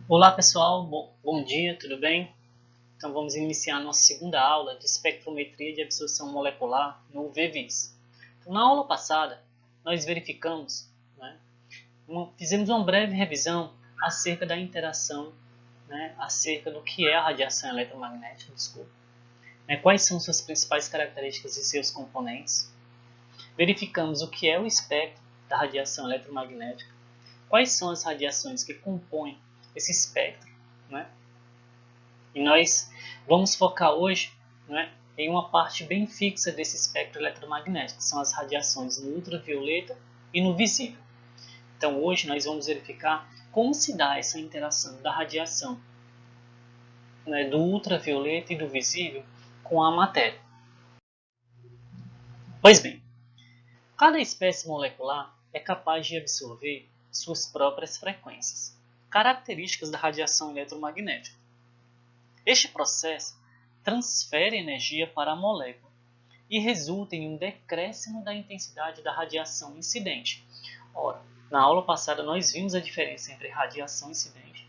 Olá pessoal, bom dia, tudo bem? Então vamos iniciar a nossa segunda aula de espectrometria de absorção molecular no VVIS. Então, na aula passada, nós verificamos, fizemos uma breve revisão acerca da interação, acerca do que é a radiação eletromagnética, quais são suas principais características e seus componentes. Verificamos o que é o espectro da radiação eletromagnética, quais são as radiações que compõem esse espectro, né? E nós vamos focar hoje, em uma parte bem fixa desse espectro eletromagnético, que são as radiações no ultravioleta e no visível. Então hoje nós vamos verificar como se dá essa interação da radiação, do ultravioleta e do visível com a matéria. Pois bem, cada espécie molecular é capaz de absorver suas próprias frequências, características da radiação eletromagnética. Este processo transfere energia para a molécula e resulta em um decréscimo da intensidade da radiação incidente. Ora, na aula passada nós vimos a diferença entre radiação incidente,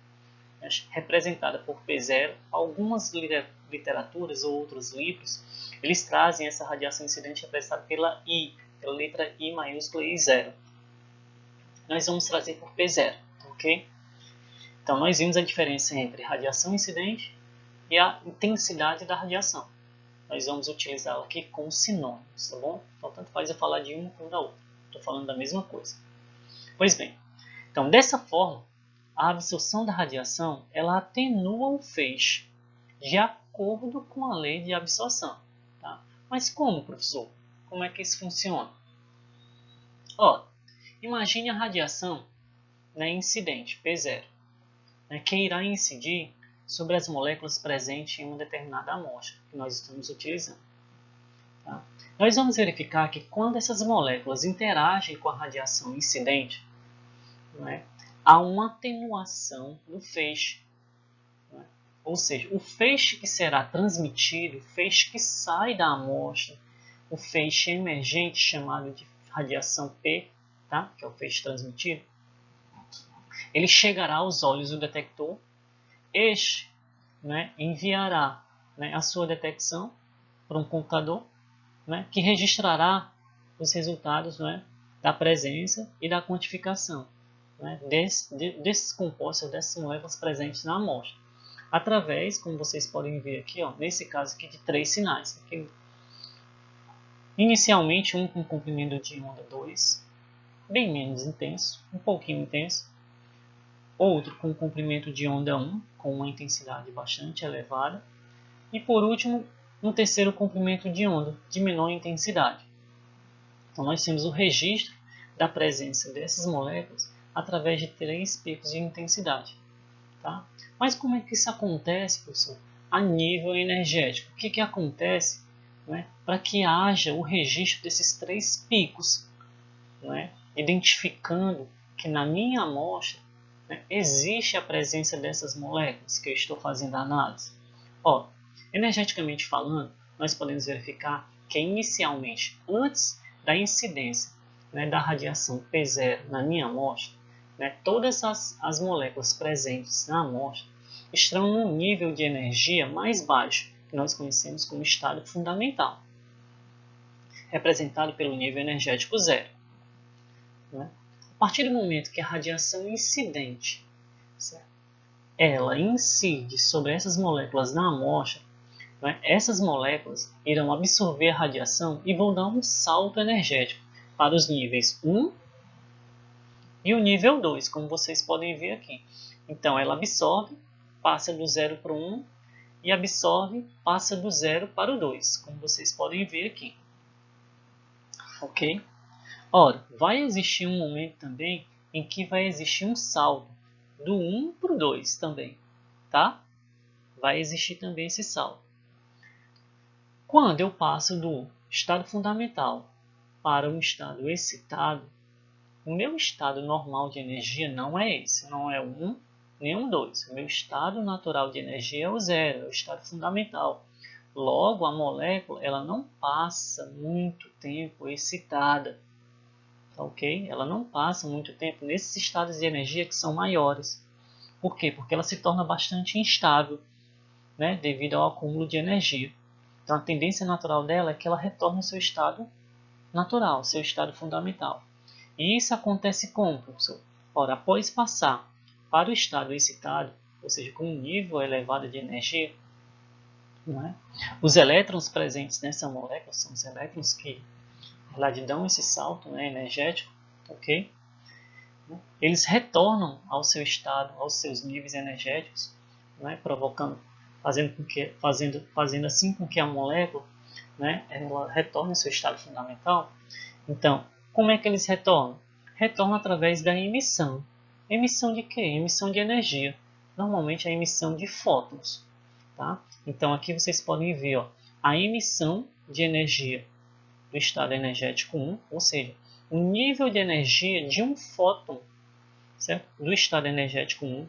representada por P0. Algumas literaturas ou outros livros, eles trazem essa radiação incidente representada pela letra I maiúscula e 0. Nós vamos trazer por P0, ok? Então nós vimos a diferença entre radiação incidente e a intensidade da radiação. Nós vamos utilizá-la aqui com sinônimos, tá bom? Então, tanto faz eu falar de uma como da outra. Estou falando da mesma coisa. Pois bem, então, dessa forma, a absorção da radiação, ela atenua o feixe de acordo com a lei de absorção. Tá? Mas como, professor? Como é que isso funciona? Ó, imagine a radiação incidente, P0, que irá incidir sobre as moléculas presentes em uma determinada amostra que nós estamos utilizando. Tá? Nós vamos verificar que quando essas moléculas interagem com a radiação incidente, há uma atenuação do feixe. Ou seja, o feixe que será transmitido, o feixe que sai da amostra, o feixe emergente chamado de radiação P, tá? Que é o feixe transmitido, ele chegará aos olhos do detector. Este enviará a sua detecção para um computador, que registrará os resultados da presença e da quantificação desses compostos, dessas moléculas presentes na amostra, através, como vocês podem ver aqui, nesse caso aqui, de 3 sinais. Aqui, inicialmente, um com comprimento de onda 2, bem menos intenso, um pouquinho intenso, outro com comprimento de onda 1, com uma intensidade bastante elevada, e por último, um terceiro comprimento de onda de menor intensidade. Então nós temos o registro da presença dessas moléculas através de 3 picos de intensidade. Tá? Mas como é que isso acontece, professor? A nível energético. O que acontece para que haja o registro desses 3 picos, identificando que na minha amostra existe a presença dessas moléculas que eu estou fazendo a análise? Ó, energeticamente falando, nós podemos verificar que inicialmente, antes da incidência da radiação P0 na minha amostra, todas as moléculas presentes na amostra estão num nível de energia mais baixo, que nós conhecemos como estado fundamental, representado pelo nível energético 0. A partir do momento que a radiação incidente, ela incide sobre essas moléculas na amostra, essas moléculas irão absorver a radiação e vão dar um salto energético para os níveis 1 e o nível 2, como vocês podem ver aqui. Então, ela absorve, passa do 0 para o 1 e absorve, passa do 0 para o 2, como vocês podem ver aqui. Ok? Ora, vai existir um momento também em que vai existir um salto do 1 para o 2 também, tá? Vai existir também esse salto. Quando eu passo do estado fundamental para um estado excitado, o meu estado normal de energia não é esse, não é o 1 nem o 2. O meu estado natural de energia é o 0, é o estado fundamental. Logo, a molécula ela não passa muito tempo excitada, ok? Ela não passa muito tempo nesses estados de energia que são maiores. Por quê? Porque ela se torna bastante instável, né, devido ao acúmulo de energia. Então a tendência natural dela é que ela retorne ao seu estado natural, seu estado fundamental. E isso acontece como, professor? Ora, após passar para o estado excitado, ou seja, com um nível elevado de energia, não é? Os elétrons presentes nessa molécula são os elétrons que dão esse salto, né, energético, ok? Eles retornam ao seu estado, aos seus níveis energéticos, né, fazendo assim com que a molécula, né, ela retorne ao seu estado fundamental. Então, como é que eles retornam? Retornam através da emissão. Emissão de quê? Emissão de energia. Normalmente a emissão de fótons. Tá? Então aqui vocês podem ver, ó, a emissão de energia do estado energético 1, ou seja, o nível de energia de um fóton, certo? Do estado energético 1,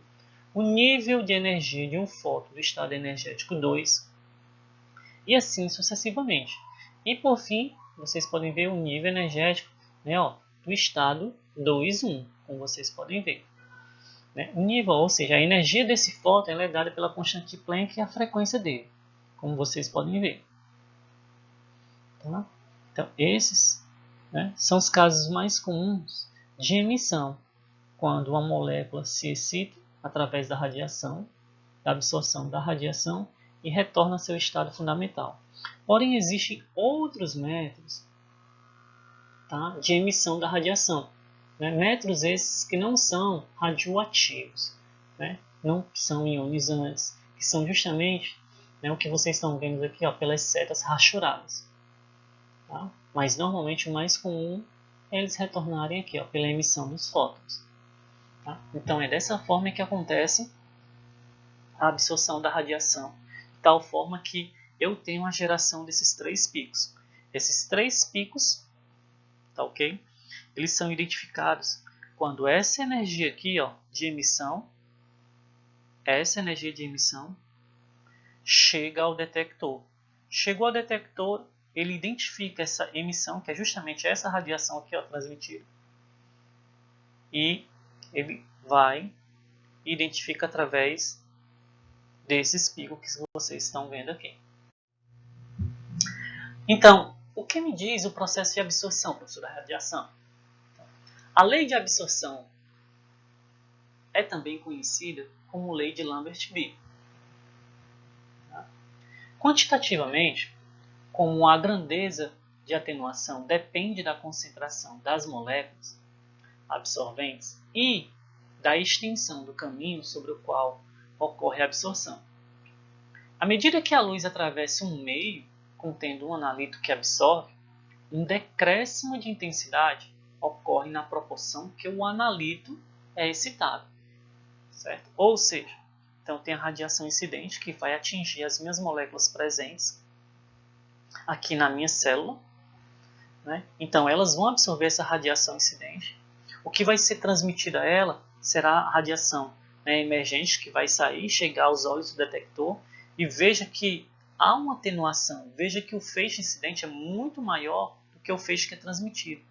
o nível de energia de um fóton do estado energético 2, e assim sucessivamente. E por fim, vocês podem ver o nível energético, né, ó, do estado 2,1, como vocês podem ver. Né? O nível, ou seja, a energia desse fóton é dada pela constante de Planck e a frequência dele, como vocês podem ver. Tá? Então, esses, né, são os casos mais comuns de emissão, quando uma molécula se excita através da radiação, da absorção da radiação, e retorna ao seu estado fundamental. Porém, existem outros métodos, tá, de emissão da radiação. Né? Métodos esses que não são radioativos, né? Não são ionizantes, que são justamente, né, o que vocês estão vendo aqui, ó, pelas setas rachuradas. Tá? Mas normalmente o mais comum é eles retornarem aqui, ó, pela emissão dos fótons. Tá? Então é dessa forma que acontece a absorção da radiação, de tal forma que eu tenho a geração desses três picos. Esses três picos, tá ok? Eles são identificados quando essa energia aqui, ó, de emissão, chega ao detector. Chegou ao detector, ele identifica essa emissão, que é justamente essa radiação aqui, ó, transmitida, e ele vai e identifica através desses picos que vocês estão vendo aqui. Então, o que me diz o processo de absorção, professor, da radiação? A lei de absorção é também conhecida como lei de Lambert-Behe. Quantitativamente, como a grandeza de atenuação depende da concentração das moléculas absorventes e da extensão do caminho sobre o qual ocorre a absorção. À medida que a luz atravessa um meio contendo um analito que absorve, um decréscimo de intensidade ocorre na proporção que o analito é excitado, certo? Ou seja, então tem a radiação incidente que vai atingir as minhas moléculas presentes aqui na minha célula, né? Então elas vão absorver essa radiação incidente. O que vai ser transmitido a ela será a radiação, né, emergente, que vai sair, chegar aos olhos do detector, e veja que há uma atenuação, veja que o feixe incidente é muito maior do que o feixe que é transmitido.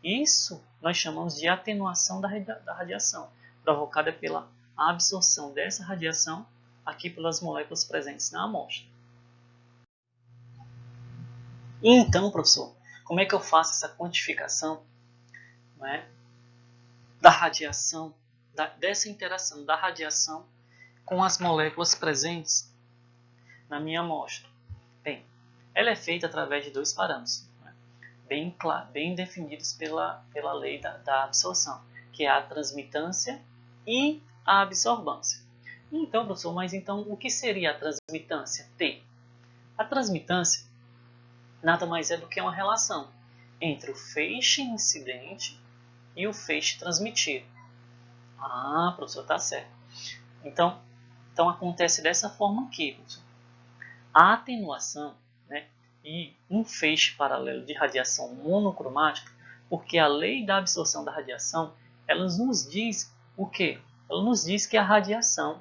Isso nós chamamos de atenuação da radiação, provocada pela absorção dessa radiação aqui pelas moléculas presentes na amostra. E então, professor, como é que eu faço essa quantificação, né, da radiação, dessa interação da radiação com as moléculas presentes na minha amostra? Bem, ela é feita através de dois parâmetros, né, bem definidos pela lei da absorção, que é a transmitância e a absorbância. Então, professor, mas então o que seria a transmitância? T. A transmitância nada mais é do que uma relação entre o feixe incidente e o feixe transmitido. Ah, professor, está certo. Então acontece dessa forma aqui, professor. A atenuação, né, e um feixe paralelo de radiação monocromática, porque a lei da absorção da radiação, ela nos diz o quê? Ela nos diz que a radiação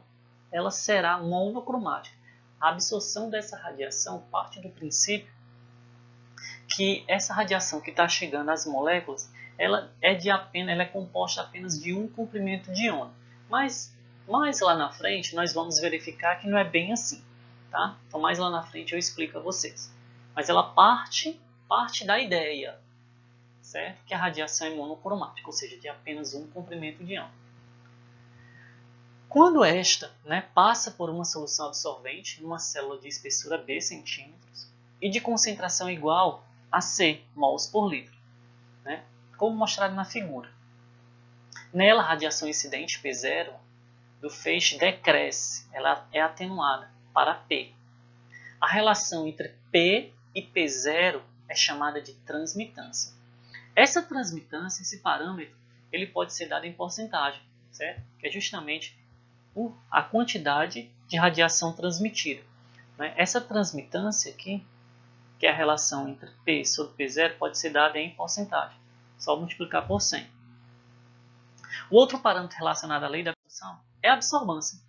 ela será monocromática. A absorção dessa radiação parte do princípio que essa radiação que está chegando às moléculas, ela é composta apenas de um comprimento de onda. Mas Mais lá na frente, nós vamos verificar que não é bem assim. Tá? Então, mais lá na frente eu explico a vocês. Mas ela parte da ideia, certo? Que a radiação é monocromática, ou seja, de apenas um comprimento de onda. Quando esta, passa por uma solução absorvente, numa célula de espessura B centímetros e de concentração igual a C mols por litro, como mostrado na figura. Nela, a radiação incidente P0 do feixe decresce, ela é atenuada para P. A relação entre P e P0 é chamada de transmitância. Essa transmitância, esse parâmetro, ele pode ser dado em porcentagem, certo? Que é justamente a quantidade de radiação transmitida. Essa transmitância aqui, que é a relação entre P sobre P0, pode ser dada em porcentagem. Só multiplicar por 100. O outro parâmetro relacionado à lei da absorção é a absorbância.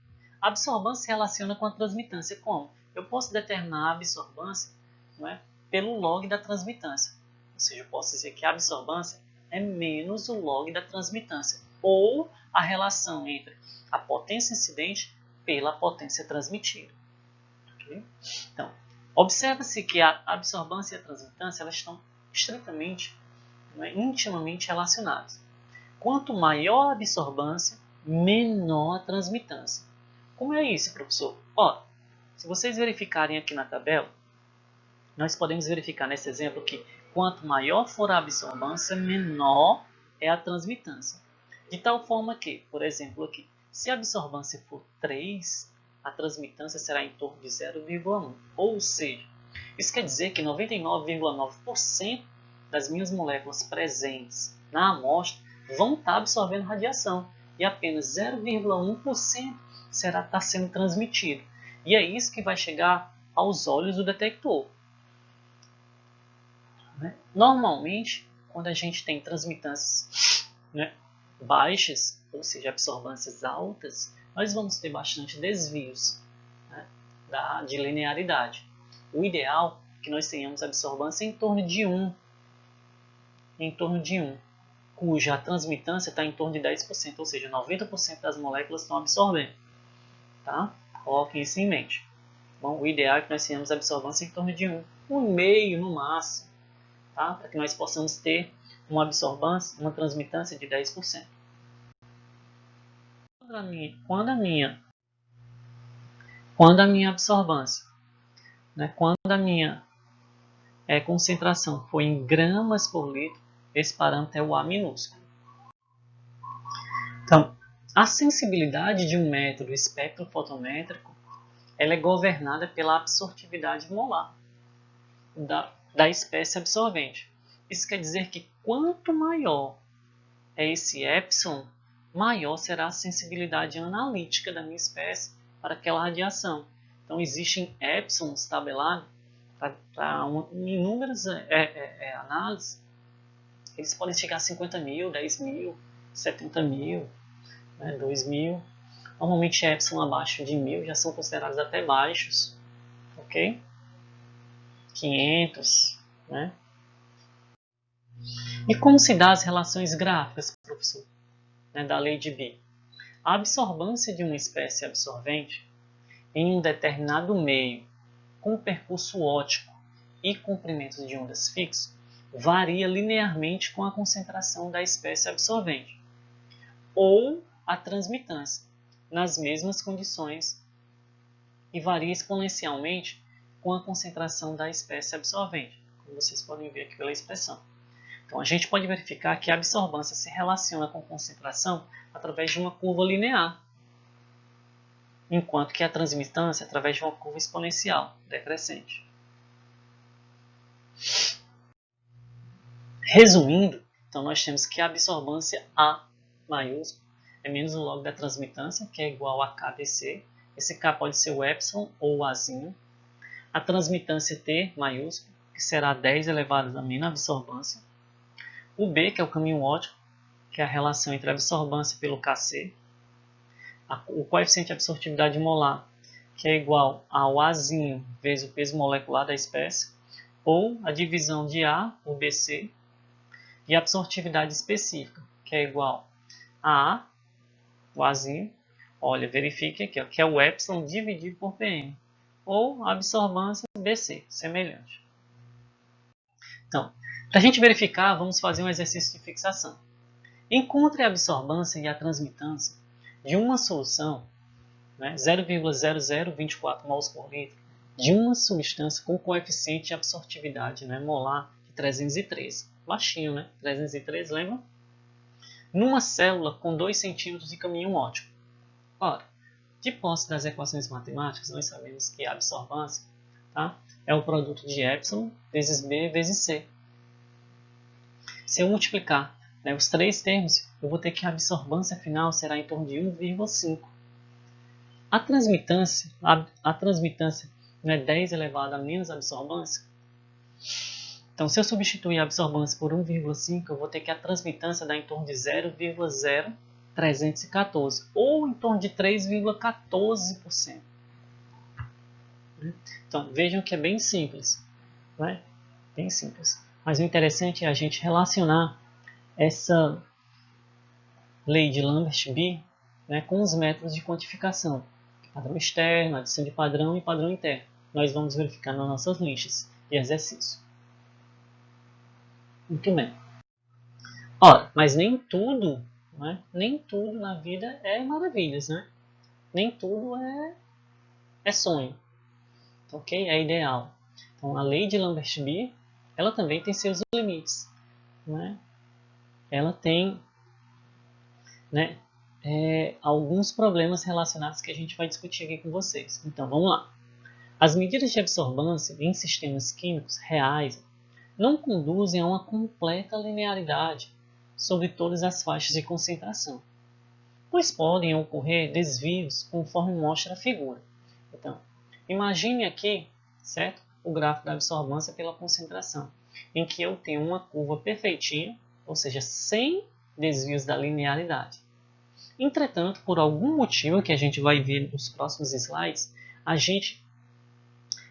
A absorbância se relaciona com a transmitância. Como? Eu posso determinar a absorbância pelo log da transmitância. Ou seja, eu posso dizer que a absorbância é menos o log da transmitância. Ou a relação entre a potência incidente pela potência transmitida. Okay? Então, observa-se que a absorbância e a transmitância elas estão estritamente, intimamente relacionadas. Quanto maior a absorbância, menor a transmitância. Como é isso, professor? Se vocês verificarem aqui na tabela, nós podemos verificar nesse exemplo que quanto maior for a absorbância, menor é a transmitância. De tal forma que, por exemplo, aqui, se a absorbância for 3, a transmitância será em torno de 0,1. Ou seja, isso quer dizer que 99,9% das minhas moléculas presentes na amostra vão estar absorvendo radiação e apenas 0,1% está sendo transmitido. E é isso que vai chegar aos olhos do detector. Normalmente, quando a gente tem transmitâncias baixas, ou seja, absorbâncias altas, nós vamos ter bastante desvios de linearidade. O ideal é que nós tenhamos absorvância em torno de 1, cuja transmitância está em torno de 10%, ou seja, 90% das moléculas estão absorvendo. Tá? Coloquem isso em mente. Bom, o ideal é que nós tenhamos absorvância em torno de 1,5 no máximo, tá? Para que nós possamos ter uma absorvância, uma transmitância de 10%. Quando a minha absorvância, quando a minha concentração for em gramas por litro, esse parâmetro é o A minúsculo. Então, a sensibilidade de um método espectrofotométrico ela é governada pela absortividade molar da espécie absorvente. Isso quer dizer que quanto maior é esse epsilon, maior será a sensibilidade analítica da minha espécie para aquela radiação. Então, existem epsilons tabelados para inúmeras análises. Eles podem chegar a 50 mil, 10 mil, 70 mil, 2 mil. Normalmente, epsilon abaixo de 1000 já são considerados até baixos. Ok? 500, E como se dá as relações gráficas, professor, da lei de B? A absorbância de uma espécie absorvente em um determinado meio com percurso óptico e comprimentos de ondas fixos varia linearmente com a concentração da espécie absorvente ou a transmitância nas mesmas condições e varia exponencialmente com a concentração da espécie absorvente, como vocês podem ver aqui pela expressão. Então, a gente pode verificar que a absorbância se relaciona com concentração através de uma curva linear, enquanto que a transmitância através de uma curva exponencial, decrescente. Resumindo, então nós temos que a absorvância A maiúsculo é menos o log da transmitância, que é igual a KBC. Esse K pode ser o epsilon ou o Azinho. A transmitância T maiúsculo, que será 10 elevado a menos absorvância. O B, que é o caminho óptico, que é a relação entre a absorvância pelo Kc. O coeficiente de absortividade molar, que é igual ao Azinho vezes o peso molecular da espécie. Ou a divisão de A por BC. E a absortividade específica, que é igual a A, o Azinho, Olha, verifique aqui, ó, que é o epsilon dividido por Pm, ou a absorvância BC, semelhante. Então, para a gente verificar, vamos fazer um exercício de fixação. Encontre a absorvância e a transmitância de uma solução, né, 0,0024 mols por litro, de uma substância com coeficiente de absortividade, né, molar de 313. Baixinho, né? 313, lembra? Numa célula com 2 centímetros de caminho óptico. Ora, de posse das equações matemáticas, nós sabemos que a absorvância, tá, é o produto de epsilon vezes B vezes C. Se eu multiplicar, né, os três termos, eu vou ter que a absorvância final será em torno de 1,5. A transmitância não é 10 elevado a menos a absorvância? Então, se eu substituir a absorvância por 1,5, eu vou ter que a transmitância dar em torno de 0,0314, ou em torno de 3,14%. Então, vejam que é bem simples. Né? Bem simples. Mas o interessante é a gente relacionar essa lei de Lambert-B, né, com os métodos de quantificação. Padrão externo, adição de padrão e padrão interno. Nós vamos verificar nas nossas listas de exercício. Muito bem. Ora, mas nem tudo, né, nem tudo na vida é maravilhas, né? Nem tudo é sonho. Ok? É ideal. Então, a lei de Lambert-B, ela também tem seus limites. Né? Ela tem, né, alguns problemas relacionados que a gente vai discutir aqui com vocês. Então, vamos lá. As medidas de absorvância em sistemas químicos reais não conduzem a uma completa linearidade sobre todas as faixas de concentração, pois podem ocorrer desvios conforme mostra a figura. Então, imagine aqui, certo, o gráfico da absorvância pela concentração, em que eu tenho uma curva perfeitinha, ou seja, sem desvios da linearidade. Entretanto, por algum motivo que a gente vai ver nos próximos slides, a gente,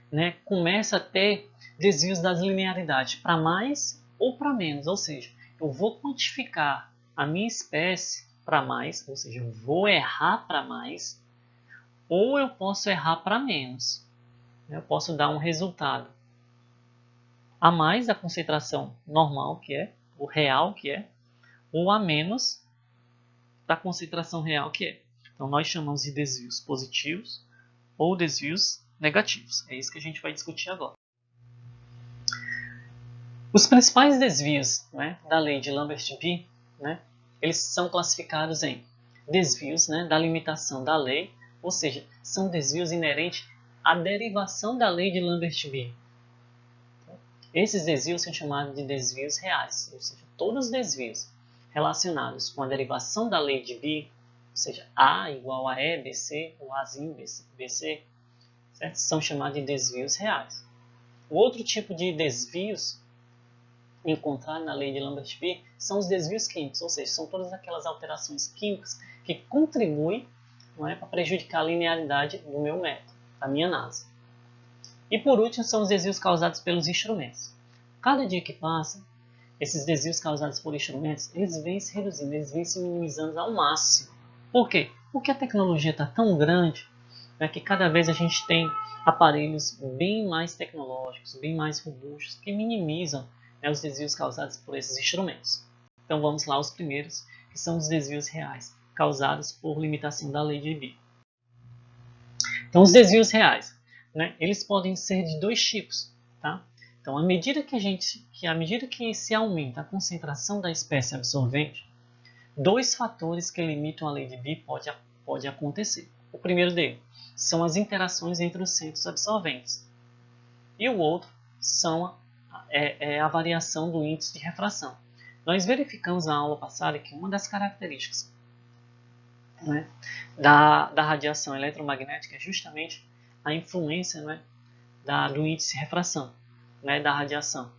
né, começa a ter desvios das linearidades para mais ou para menos, ou seja, eu vou quantificar a minha espécie para mais, ou seja, eu vou errar para mais, ou eu posso errar para menos. Eu posso dar um resultado a mais da concentração normal, que é o real, que é, ou a menos da concentração real, que é. Então, nós chamamos de desvios positivos ou desvios negativos. É isso que a gente vai discutir agora. Os principais desvios, né, da lei de Lambert-B, né, eles são classificados em desvios, né, da limitação da lei, ou seja, são desvios inerentes à derivação da lei de Lambert-B. Esses desvios são chamados de desvios reais, ou seja, todos os desvios relacionados com a derivação da lei de B, ou seja, A igual a E, BC, ou Azinho, BC, certo? São chamados de desvios reais. O outro tipo de desvios encontrado na lei de Lambert-B são os desvios químicos, ou seja, são todas aquelas alterações químicas que contribuem, não é, para prejudicar a linearidade do meu método, da minha análise. E por último, são os desvios causados pelos instrumentos. Cada dia que passa, esses desvios causados por instrumentos, eles vêm se reduzindo, eles vêm se minimizando ao máximo. Por quê? Porque a tecnologia está tão grande, né, que cada vez a gente tem aparelhos bem mais tecnológicos, bem mais robustos, que minimizam, né, os desvios causados por esses instrumentos. Então vamos lá aos primeiros, que são os desvios reais, causados por limitação da lei de B. Então os desvios reais, né, eles podem ser de dois tipos. Tá? Então, à medida que se aumenta a concentração da espécie absorvente, dois fatores que limitam a lei de B pode acontecer. O primeiro deles são as interações entre os centros absorventes. E o outro são a variação do índice de refração. Nós verificamos na aula passada que uma das características, né, da radiação eletromagnética é justamente a influência, né, do índice de refração, né, da radiação.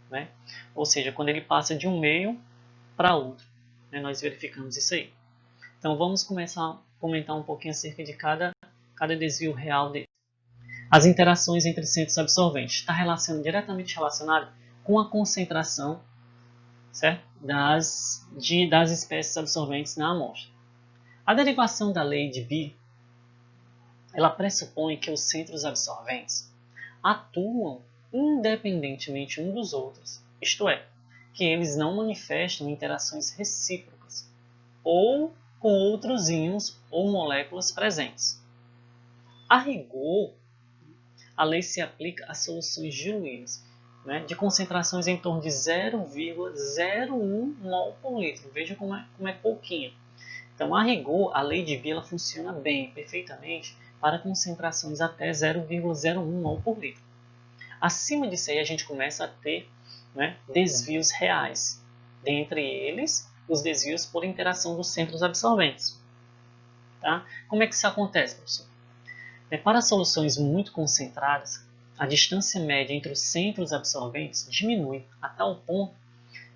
Né? Ou seja, quando ele passa de um meio para outro. Né, nós verificamos isso aí. Então vamos começar a comentar um pouquinho acerca de cada desvio real dele. As interações entre centros absorventes está diretamente relacionado com a concentração, certo? das espécies absorventes na amostra. A derivação da lei de Bi, ela pressupõe que os centros absorventes atuam independentemente um dos outros, isto é, que eles não manifestam interações recíprocas ou com outros íons ou moléculas presentes. A rigor, a lei se aplica a soluções diluídas, de concentrações em torno de 0,01 mol por litro. Veja como é pouquinho. Então, a rigor, a lei de Bi ela funciona bem, perfeitamente, para concentrações até 0,01 mol por litro. Acima disso aí, a gente começa a ter desvios reais. Dentre eles, os desvios por interação dos centros absorventes. Tá? Como é que isso acontece, professor? Para soluções muito concentradas, a distância média entre os centros absorventes diminui a tal ponto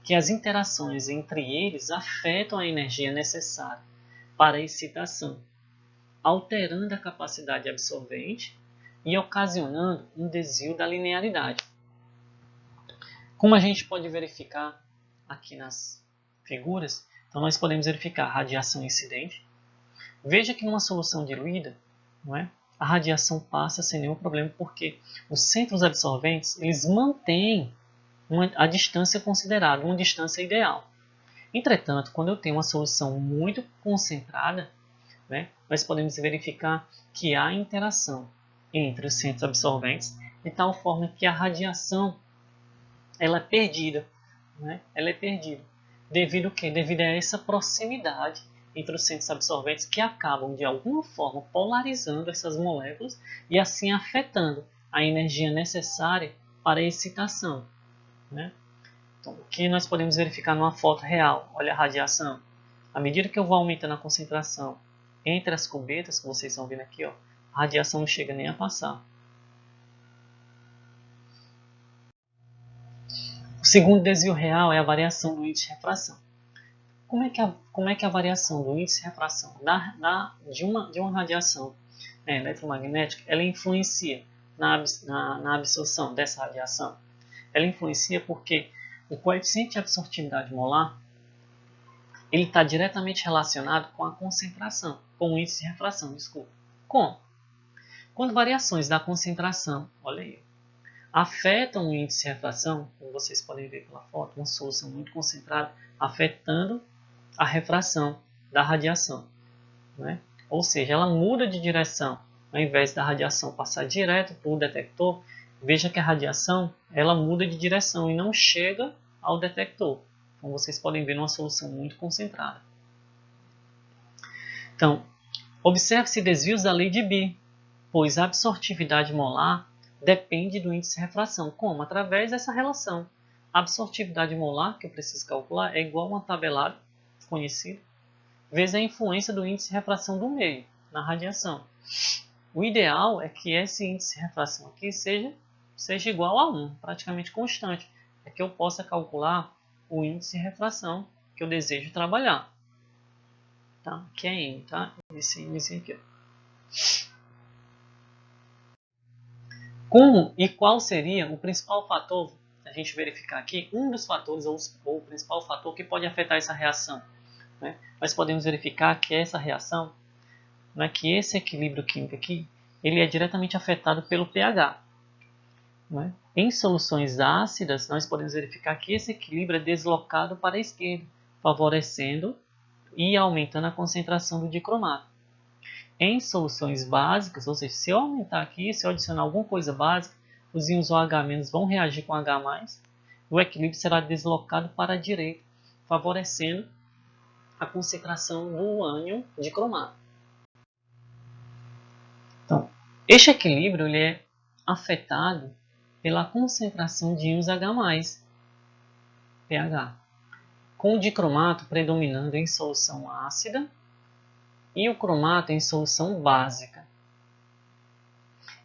que as interações entre eles afetam a energia necessária para a excitação, alterando a capacidade absorvente e ocasionando um desvio da linearidade. Como a gente pode verificar aqui nas figuras, então nós podemos verificar a radiação incidente. Veja que numa solução diluída, a radiação passa sem nenhum problema, porque os centros absorventes eles mantêm a distância considerada, uma distância ideal. Entretanto, quando eu tenho uma solução muito concentrada, nós podemos verificar que há interação entre os centros absorventes, de tal forma que a radiação ela é perdida. Ela é perdida. Devido a quê? Devido a essa proximidade entre os centros absorventes que acabam, de alguma forma, polarizando essas moléculas e assim afetando a energia necessária para a excitação. Então, o que nós podemos verificar numa foto real? Olha a radiação. À medida que eu vou aumentando a concentração entre as cubetas, que vocês estão vendo aqui, a radiação não chega nem a passar. O segundo desvio real é a variação do índice de refração. Como é que a variação do índice de refração de uma radiação eletromagnética ela influencia na absorção dessa radiação? Ela influencia porque o coeficiente de absortividade molar ele está diretamente relacionado com a concentração, com o índice de refração, desculpa. Como? Quando variações da concentração, olha aí, afetam o índice de refração, como vocês podem ver pela foto, uma solução muito concentrada, afetando a refração da radiação. Ou seja, ela muda de direção. Ao invés da radiação passar direto para o detector, veja que a radiação ela muda de direção e não chega ao detector. Como vocês podem ver numa solução muito concentrada. Então, observe-se desvios da lei de Bi, pois a absortividade molar depende do índice de refração. Como? Através dessa relação. A absortividade molar, que eu preciso calcular, é igual a uma tabelada conhecida, vezes a influência do índice de refração do meio na radiação. O ideal é que esse índice de refração aqui seja igual a 1, praticamente constante. É que eu possa calcular o índice de refração que eu desejo trabalhar. Tá? Que é M, tá? Esse índice aqui. Como e qual seria o principal fator, a gente verificar aqui, um dos fatores ou o principal fator que pode afetar essa reação? Nós podemos verificar que essa reação, que esse equilíbrio químico aqui, ele é diretamente afetado pelo pH. Em soluções ácidas, nós podemos verificar que esse equilíbrio é deslocado para a esquerda, favorecendo e aumentando a concentração do dicromato. Em soluções básicas, ou seja, se eu aumentar aqui, se eu adicionar alguma coisa básica, os íons OH- vão reagir com H+, o equilíbrio será deslocado para a direita, favorecendo a concentração do ânion de cromato. Então, este equilíbrio ele é afetado pela concentração de íons H+, pH, com o dicromato predominando em solução ácida e o cromato em solução básica.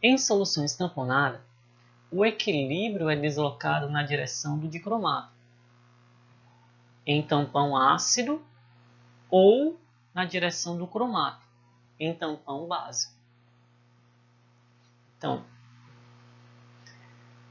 Em soluções tamponadas, o equilíbrio é deslocado na direção do dicromato, em tampão ácido ou na direção do cromato, em tampão básico. Então,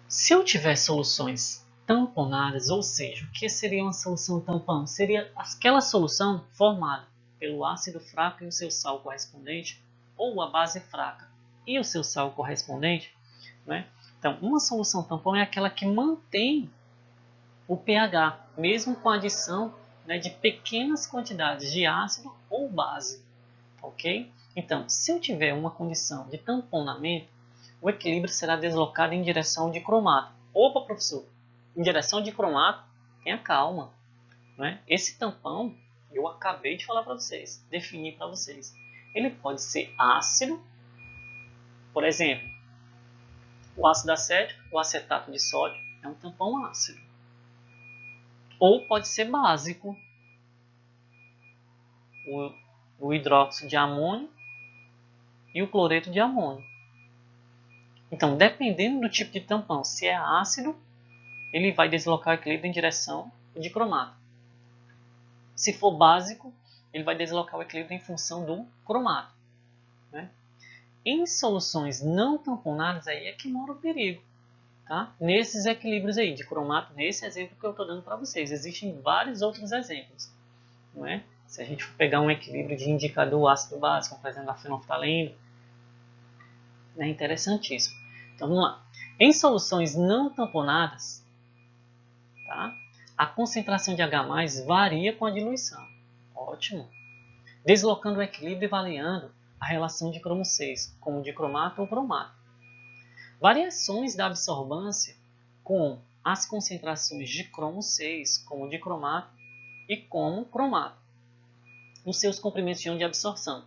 se eu tiver soluções tamponadas, ou seja, o que seria uma solução tampão? Seria aquela solução formada pelo ácido fraco e o seu sal correspondente, ou a base fraca e o seu sal correspondente, né? Então, uma solução tampão é aquela que mantém o pH, mesmo com a adição, né, de pequenas quantidades de ácido ou base, ok? Então, se eu tiver uma condição de tamponamento, o equilíbrio será deslocado em direção de cromato. Opa, professor, em direção de cromato, tenha calma, né? Esse tampão, eu acabei de falar para vocês, definir para vocês. Ele pode ser ácido, por exemplo, o ácido acético, o acetato de sódio, é um tampão ácido. Ou pode ser básico, o hidróxido de amônio e o cloreto de amônio. Então, dependendo do tipo de tampão, se é ácido, ele vai deslocar o equilíbrio em direção de cromato. Se for básico, ele vai deslocar o equilíbrio em função do cromato, né? Em soluções não tamponadas, aí é que mora o perigo, tá? Nesses equilíbrios aí de cromato, nesse exemplo que eu estou dando para vocês. Existem vários outros exemplos, não é? Se a gente for pegar um equilíbrio de indicador ácido básico, por exemplo, a fenolftaleno, é interessantíssimo. Então vamos lá. Em soluções não tamponadas, tá? A concentração de H+ varia com a diluição. Ótimo. Deslocando o equilíbrio e variando a relação de cromo 6, como dicromato ou cromato. Variações da absorbância com as concentrações de cromo 6, como dicromato e como cromato, os seus comprimentos de ion de absorção.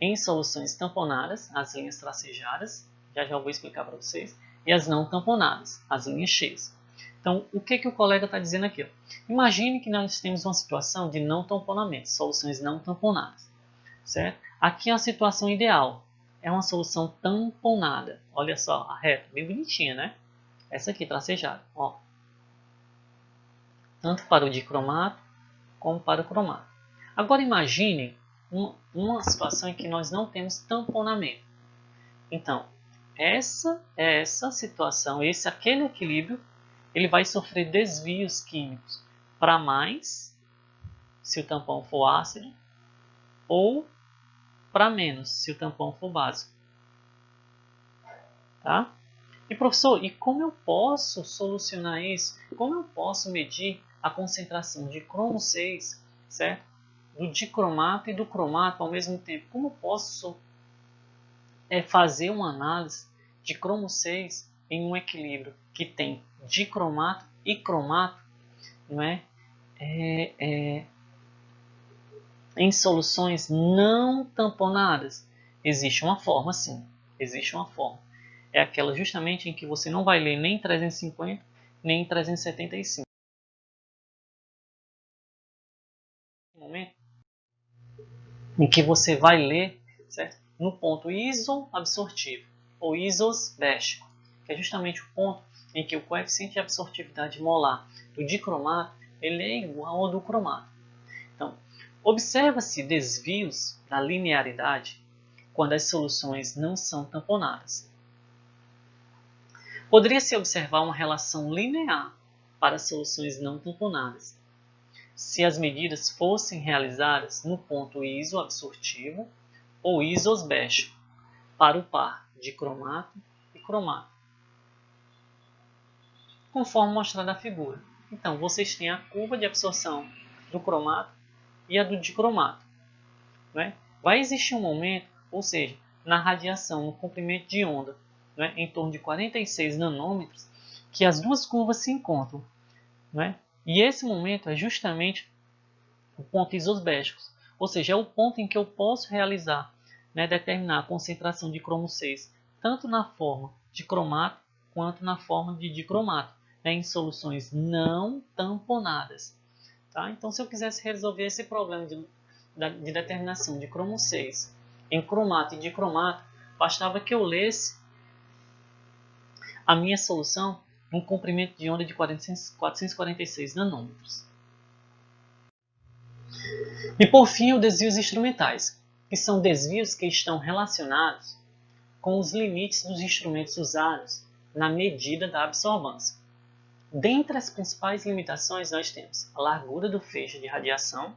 Em soluções tamponadas, as linhas tracejadas, já vou explicar para vocês, e as não tamponadas, as linhas cheias. Então, o que o colega está dizendo aqui? Ó? Imagine que nós temos uma situação de não tamponamento, soluções não tamponadas, certo? Aqui é a situação ideal, é uma solução tamponada. Olha só, a reta, bem bonitinha, né? Essa aqui, tracejada, ó. Tanto para o dicromato, como para o cromato. Agora imagine uma situação em que nós não temos tamponamento. Então, essa situação, aquele equilíbrio, ele vai sofrer desvios químicos para mais, se o tampão for ácido, ou para menos, se o tampão for básico. Tá? E professor, e como eu posso solucionar isso? Como eu posso medir a concentração de cromo 6, certo? Do dicromato e do cromato ao mesmo tempo? Como eu posso fazer uma análise de cromo 6 em um equilíbrio que tem dicromato e cromato, não é? Em soluções não tamponadas? Existe uma forma, sim. Existe uma forma. É aquela justamente em que você não vai ler nem 350 nem 375. Momento em que você vai ler, certo? No ponto isoabsortivo ou isosbéstico, que é justamente o ponto em que o coeficiente de absortividade molar do dicromato ele é igual ao do cromato. Então, observa-se desvios da linearidade quando as soluções não são tamponadas. Poderia-se observar uma relação linear para soluções não tamponadas, se as medidas fossem realizadas no ponto isoabsortivo ou isosbéstico, para o par de cromato e cromato, conforme mostrado na figura. Então, vocês têm a curva de absorção do cromato e a do dicromato, né? Vai existir um momento, ou seja, na radiação, no comprimento de onda, né, em torno de 46 nanômetros, que as duas curvas se encontram, né? E esse momento é justamente o ponto isosbéstico, ou seja, é o ponto em que eu posso realizar, né, determinar a concentração de cromo 6, tanto na forma de cromato quanto na forma de dicromato, né, em soluções não tamponadas. Tá? Então, se eu quisesse resolver esse problema de determinação de cromo 6 em cromato e dicromato, bastava que eu lesse a minha solução num comprimento de onda de 446 nanômetros. E por fim, os desvios instrumentais, que são desvios que estão relacionados com os limites dos instrumentos usados na medida da absorvância. Dentre as principais limitações, nós temos a largura do feixe de radiação,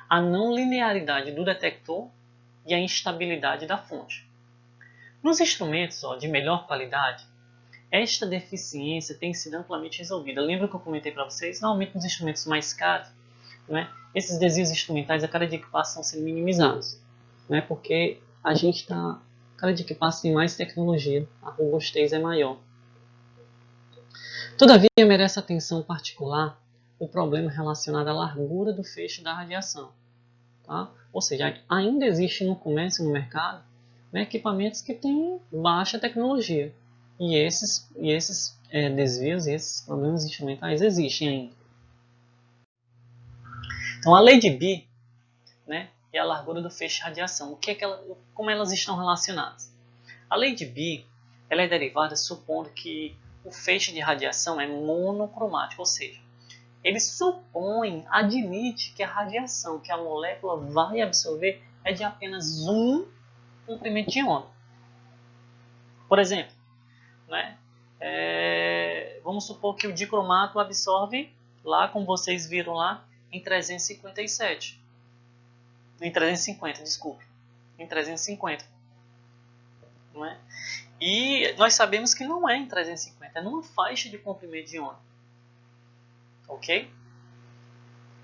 a não linearidade do detector e a instabilidade da fonte. Nos instrumentos de melhor qualidade, esta deficiência tem sido amplamente resolvida. Lembra que eu comentei para vocês? Normalmente nos instrumentos mais caros, né, esses desvios instrumentais a cada dia que passa estão sendo minimizados, né, porque a gente está, cada dia que passa tem mais tecnologia, a robustez é maior. Todavia, merece atenção particular o problema relacionado à largura do feixe da radiação. Tá? Ou seja, ainda existe no comércio, no mercado, né, equipamentos que têm baixa tecnologia. E esses desvios e esses problemas instrumentais existem ainda. Então, a lei de Bi, né, e a largura do feixe de radiação, como elas estão relacionadas? A lei de Bi ela é derivada supondo que o feixe de radiação é monocromático, ou seja, ele admite que a radiação que a molécula vai absorver é de apenas um comprimento de onda. Por exemplo, né, vamos supor que o dicromato absorve lá, como vocês viram lá, em 357. Em 350, desculpe. Em 350. Não é? E nós sabemos que não é em 350, é numa faixa de comprimento de onda. Ok?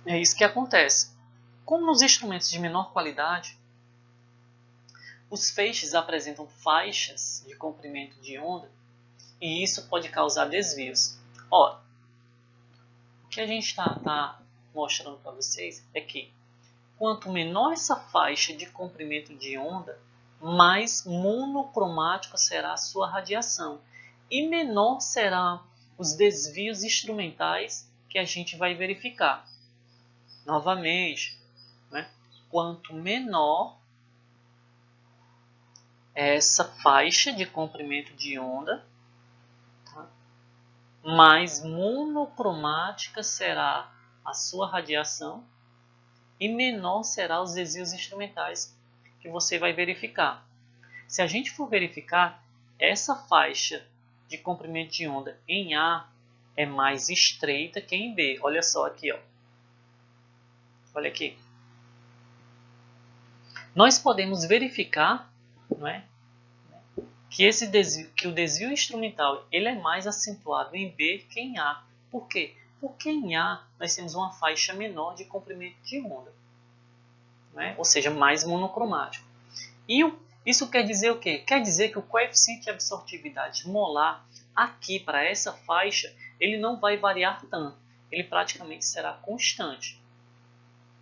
É isso que acontece. Como nos instrumentos de menor qualidade, os feixes apresentam faixas de comprimento de onda e isso pode causar desvios. Ora, o que a gente está mostrando para vocês é que quanto menor essa faixa de comprimento de onda, mais monocromática será a sua radiação e menor serão os desvios instrumentais que a gente vai verificar. Novamente, né? Quanto menor essa faixa de comprimento de onda, tá? Mais monocromática será a sua radiação e menor serão os desvios instrumentais que você vai verificar. Se a gente for verificar, essa faixa de comprimento de onda em A é mais estreita que em B. Olha só aqui, ó. Olha aqui. Nós podemos verificar, não é, que o desvio instrumental ele é mais acentuado em B que em A. Por quê? Porque em A nós temos uma faixa menor de comprimento de onda, né? Ou seja, mais monocromático. E isso quer dizer o quê? Quer dizer que o coeficiente de absortividade molar aqui para essa faixa ele não vai variar tanto. Ele praticamente será constante.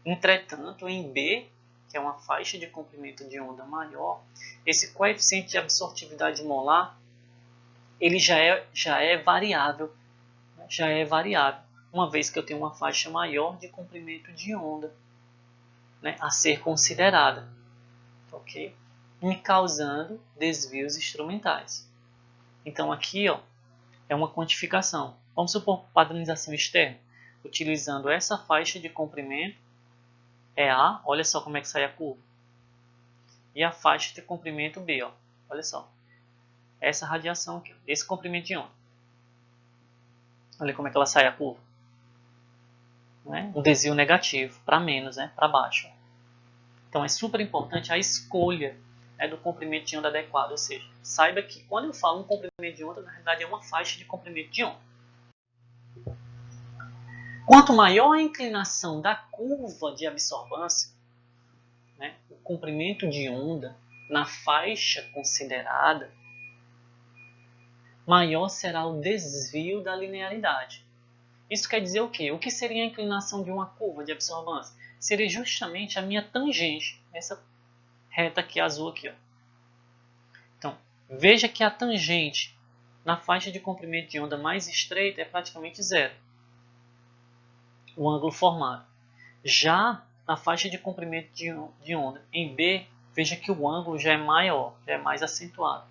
Entretanto, em B, que é uma faixa de comprimento de onda maior, esse coeficiente de absortividade molar ele já é variável, uma vez que eu tenho uma faixa maior de comprimento de onda, né, a ser considerada, ok? Me causando desvios instrumentais. Então aqui é uma quantificação. Vamos supor padronização externa, utilizando essa faixa de comprimento, é A, olha só como é que sai a curva. E a faixa de comprimento B, olha só. Essa radiação aqui, esse comprimento de onda. Olha como é que ela sai a curva. Né? Um desvio negativo, para menos, né? Para baixo. Então é super importante a escolha, né, do comprimento de onda adequado. Ou seja, saiba que quando eu falo um comprimento de onda, na realidade é uma faixa de comprimento de onda. Quanto maior a inclinação da curva de absorvância, né, o comprimento de onda na faixa considerada, maior será o desvio da linearidade. Isso quer dizer o quê? O que seria a inclinação de uma curva de absorvância? Seria justamente a minha tangente, essa reta aqui azul aqui. Então, veja que a tangente na faixa de comprimento de onda mais estreita é praticamente zero. O ângulo formado. Já na faixa de comprimento de onda em B, veja que o ângulo já é maior, já é mais acentuado.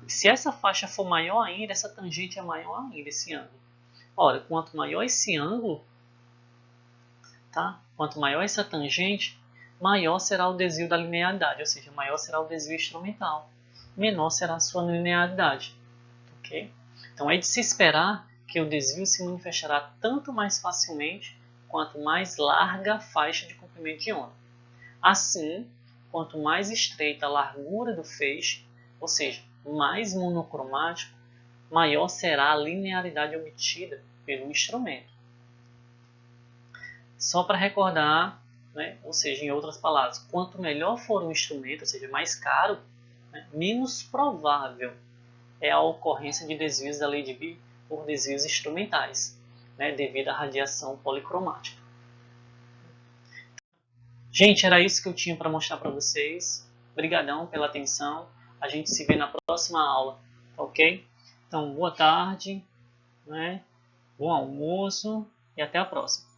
Se essa faixa for maior ainda, essa tangente é maior ainda, esse ângulo. Ora, quanto maior esse ângulo, tá? Quanto maior essa tangente, maior será o desvio da linearidade, ou seja, maior será o desvio instrumental. Menor será a sua linearidade. Okay? Então é de se esperar que o desvio se manifestará tanto mais facilmente quanto mais larga a faixa de comprimento de onda. Assim, quanto mais estreita a largura do feixe, ou seja, mais monocromático, maior será a linearidade obtida pelo instrumento. Só para recordar, né, ou seja, em outras palavras, quanto melhor for o instrumento, ou seja, mais caro, né, menos provável é a ocorrência de desvios da lei de Bi por desvios instrumentais, né, devido à radiação policromática. Gente, era isso que eu tinha para mostrar para vocês. Obrigadão pela atenção. A gente se vê na próxima aula, ok? Então, boa tarde, né? Bom almoço e até a próxima.